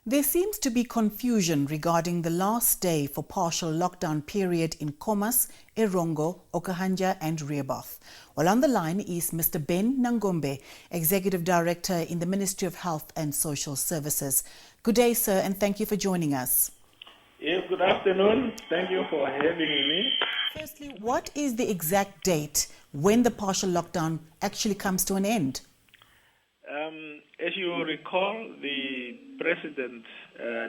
There seems to be confusion regarding the last day for partial lockdown period in Khomas, Erongo, Okahanja and Rehoboth. Well, on the line is Mr. Ben Nangombe, Executive Director in the Ministry of Health and Social Services. Good day, sir, and thank you for joining us. Yes, good afternoon. Thank you for having me. Firstly, what is the exact date when the partial lockdown actually comes to an end? As you recall, the President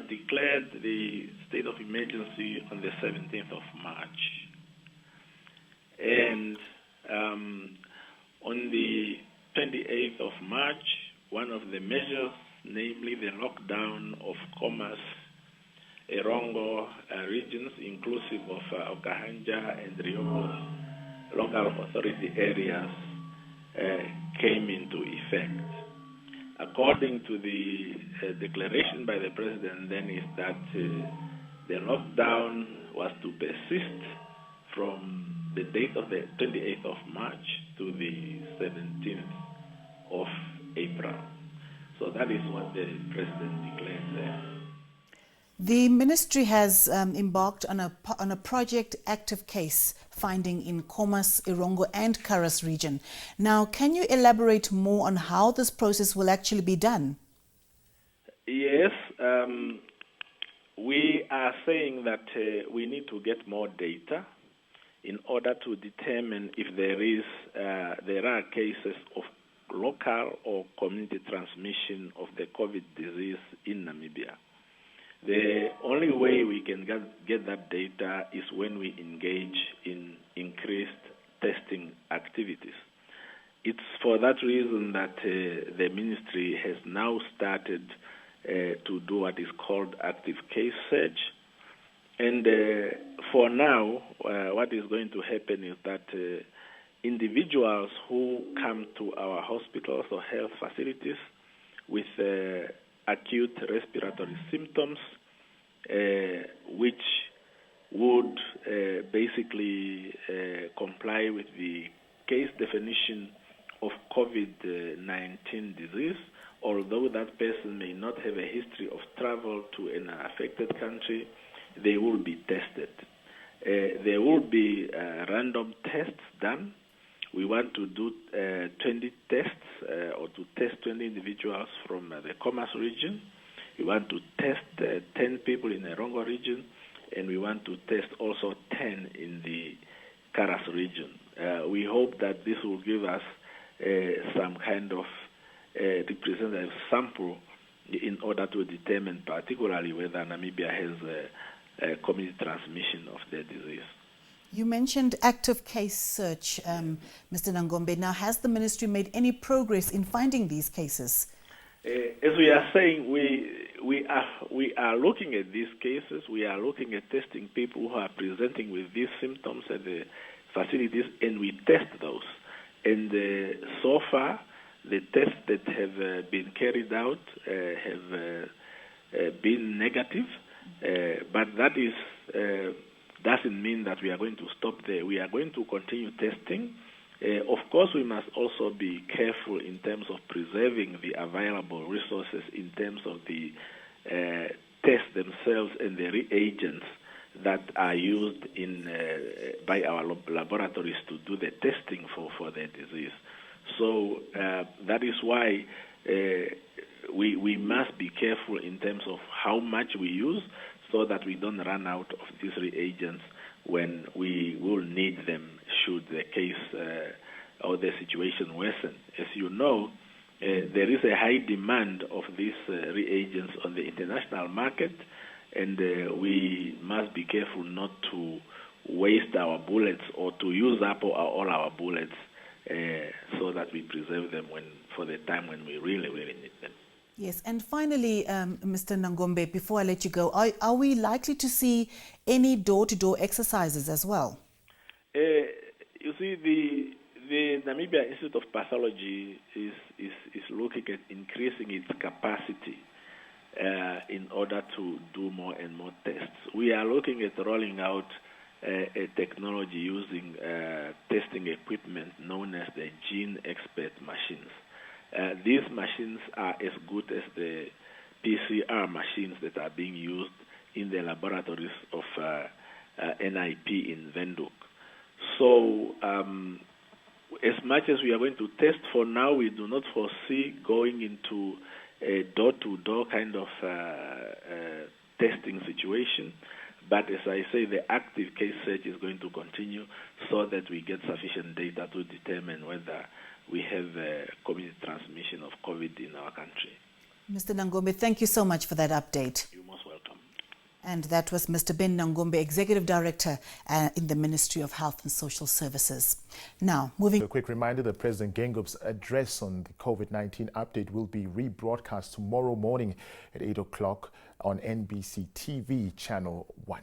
declared the state of emergency on the 17th of March. And on the 28th of March, one of the measures, namely the lockdown of Khomas, Erongo regions, inclusive of Okahanja and Rehoboth local authority areas, came into effect. According to the declaration by the President then is that the lockdown was to persist from the date of the 28th of March to the 17th of April. So that is what the President declared there. The ministry has embarked on a project active case finding in Khomas, Erongo and Karas region. Now, can you elaborate more on how this process will actually be done? Yes, we are saying that we need to get more data in order to determine if there are cases of local or community transmission of the COVID disease in Namibia. The only way we can get that data is when we engage in increased testing activities. It's for that reason that the ministry has now started to do what is called active case search. And for now, what is going to happen is that individuals who come to our hospitals or health facilities with acute respiratory symptoms, which would basically comply with the case definition of COVID-19 disease, although that person may not have a history of travel to an affected country, they will be tested. There will be random tests done. We want to do 20 tests or to test 20 individuals from the Khomas region. We want to test 10 people in the Erongo region, and we want to test also 10 in the Karas region. We hope that this will give us some kind of representative sample in order to determine particularly whether Namibia has a community transmission of the disease. You mentioned active case search, Mr. Nangombe. Now, has the ministry made any progress in finding these cases? As we are saying, we are looking at these cases. We are looking at testing people who are presenting with these symptoms at the facilities, and we test those. And so far, the tests that have been carried out have been negative, but that is doesn't mean that we are going to stop there. We are going to continue testing. Of course, we must also be careful in terms of preserving the available resources in terms of the tests themselves and the reagents that are used by our laboratories to do the testing for the disease. So that is why we must be careful in terms of how much we use, so that we don't run out of these reagents when we will need them should the case or the situation worsen. As you know, there is a high demand of these reagents on the international market, and we must be careful not to waste our bullets or to use up all our bullets so that we preserve them for the time when we really, really need them. Yes, and finally, Mr. Nangombe, before I let you go, are we likely to see any door-to-door exercises as well? You see, the Namibia Institute of Pathology is looking at increasing its capacity in order to do more and more tests. We are looking at rolling out a technology using testing equipment known as the Gene Expert machines. These machines are as good as the PCR machines that are being used in the laboratories of NIP in Windhoek. So as much as we are going to test for now, we do not foresee going into a door-to-door kind of testing situation. But as I say, the active case search is going to continue so that we get sufficient data to determine whether we have community transmission of COVID in our country. Mr. Nangombe, thank you so much for that update. You're most welcome. And that was Mr. Ben Nangombe, Executive Director in the Ministry of Health and Social Services. Now, moving... A quick reminder that President Gengob's address on the COVID-19 update will be rebroadcast tomorrow morning at 8 o'clock on NBC TV Channel 1.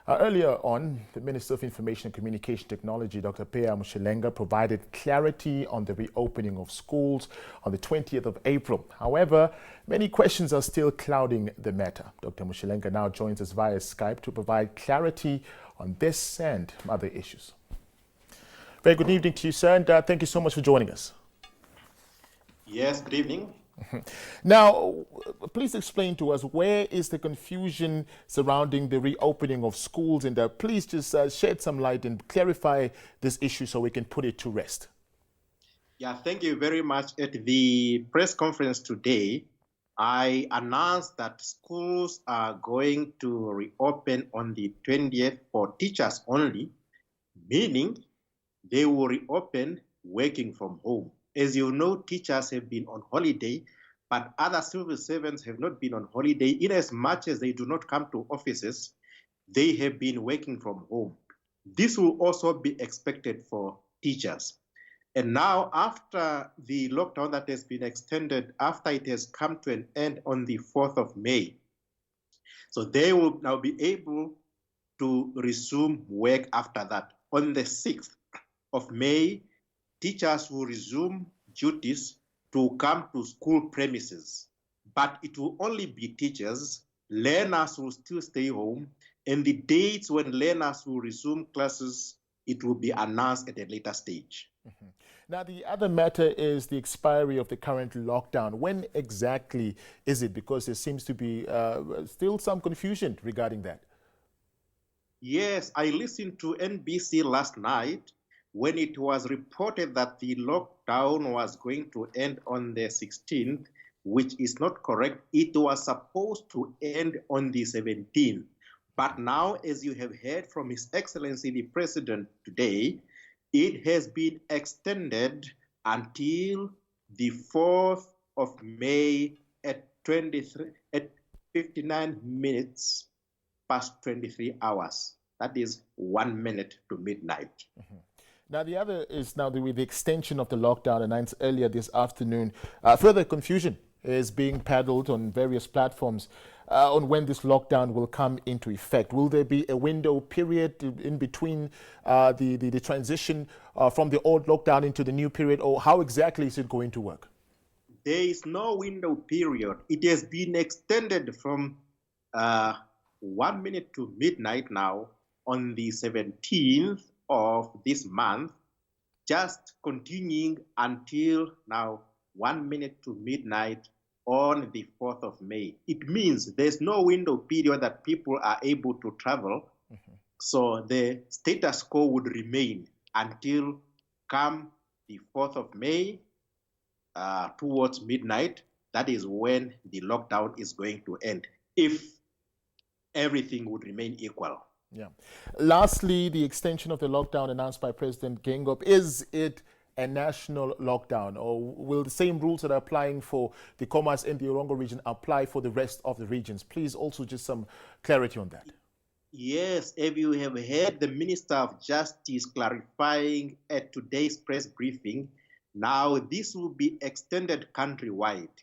Earlier on, the Minister of Information and Communication Technology, Dr. Peya Mushelenga, provided clarity on the reopening of schools on the 20th of April. However, many questions are still clouding the matter. Dr. Mushelenga now joins us via Skype to provide clarity on this and other issues. Very good evening to you, sir, and thank you so much for joining us. Yes, good evening. Now, please explain to us, where is the confusion surrounding the reopening of schools, and please just shed some light and clarify this issue so we can put it to rest. Yeah, thank you very much. At the press conference today, I announced that schools are going to reopen on the 20th for teachers only, meaning they will reopen working from home. As you know, teachers have been on holiday, but other civil servants have not been on holiday. In as much as they do not come to offices, they have been working from home. This will also be expected for teachers. And now, after the lockdown that has been extended, after it has come to an end on the 4th of May, so they will now be able to resume work after that. On the 6th of May, teachers will resume duties to come to school premises, but it will only be teachers. Learners will still stay home, and the dates when learners will resume classes, it will be announced at a later stage. Mm-hmm. Now, the other matter is the expiry of the current lockdown. When exactly is it? Because there seems to be still some confusion regarding that. Yes, I listened to NBC last night when it was reported that the lockdown was going to end on the 16th, which is not correct. It was supposed to end on the 17th. But now, as you have heard from His Excellency the President today, it has been extended until the 4th of May at 59 minutes past 23 hours. That is 1 minute to midnight. Mm-hmm. Now, the other is now with the extension of the lockdown announced earlier this afternoon. Further confusion is being peddled on various platforms on when this lockdown will come into effect. Will there be a window period in between the transition from the old lockdown into the new period, or how exactly is it going to work? There is no window period. It has been extended from 1 minute to midnight now on the 17th of this month, just continuing until now 1 minute to midnight on the 4th of May. It means there's no window period that people are able to travel. Mm-hmm. So the status quo would remain until come the 4th of May towards midnight. That is when the lockdown is going to end, if everything would remain equal. Yeah. Lastly, the extension of the lockdown announced by President Gengob, is it a national lockdown, or will the same rules that are applying for the Khomas and the Orongo region apply for the rest of the regions? Please also just some clarity on that. Yes, if you have heard the Minister of Justice clarifying at today's press briefing, now this will be extended countrywide.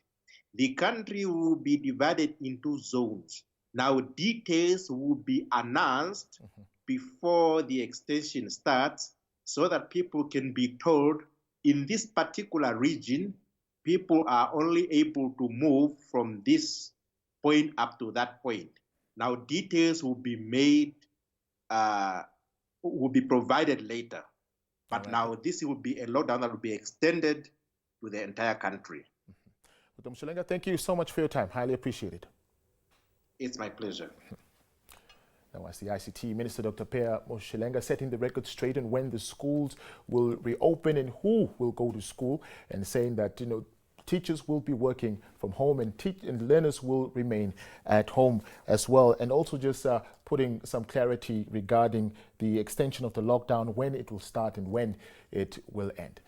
The country will be divided into zones. Now, details will be announced before the extension starts so that people can be told in this particular region, people are only able to move from this point up to that point. Now, details will be made, will be provided later. But now this will be a lockdown that will be extended to the entire country. Dr. Mushelenga, thank you so much for your time. Highly appreciate it. It's my pleasure. That was the ICT Minister, Dr. Peya Mushelenga, setting the record straight on when the schools will reopen and who will go to school, and saying that, teachers will be working from home and learners will remain at home as well. And also just putting some clarity regarding the extension of the lockdown, when it will start and when it will end.